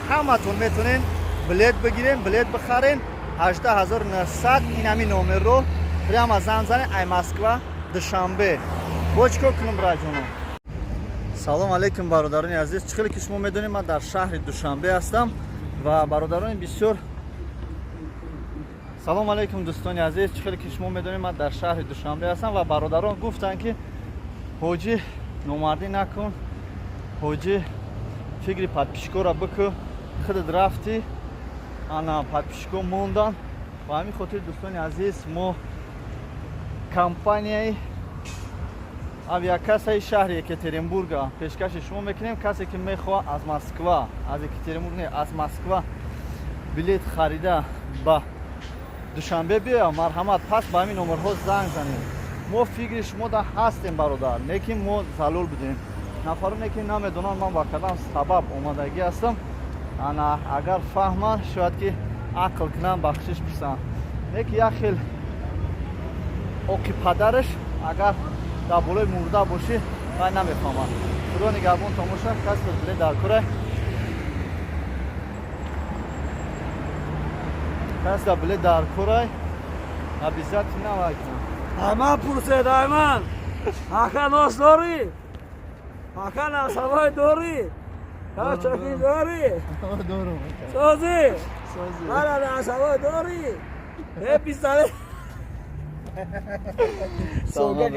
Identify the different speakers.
Speaker 1: همتون میتونین بلیت بگیرین، بلیت بخرین. 18900 این همین نمره رو прямо زنگ زنین. ای مسکوا دوشنبه بوچکو کنم راجونو. سلام علیکم برادران عزیز. چخیلی که شما میدونید من در شهر دوشنبه هستم و برادران بسیار سلام علیکم دوستان عزیز. چخیلی که شما میدونید من در شهر دوشنبه هستم و برادران گفتن که حاجی نمردی نکن، حاجی فکری подписчико را بکن، خودت رفتی انا подписчико موندن. و همین خاطر دوستان عزیز ما کمپانی авиакассаи шаҳри Екатеринбурга пешкаши шумо мекунем. касе ки мехоҳад аз Москва, аз Екатеринбург не, аз Москва билет харида ба душанбе биёя, марҳамат пас ба ҳамин номерҳо занг занед. мо фикри шумо да ҳастем бародар, не ки мо залул будем. нафароне ки намедонанд ман ба кадом сабаб омадагӣ ҳастам, ана агар фаҳманд шояд ки ақл кунанд бахшиш писанд. не ки як хел оки падараш агар дар болои мурда боши вай намефаҳмад. худо нигаҳбон тамоша кас билет дар кора, кас дар билет дар корай обязательно навай кунам.
Speaker 2: Ayman purset Ayman. Hakan os dori. Hakan asavay dori. Ha chaki dori.
Speaker 1: Doğru.
Speaker 2: Sozi.
Speaker 1: Sozi.
Speaker 2: Bana asavay dori. Hep bizler.
Speaker 1: Sağ olun.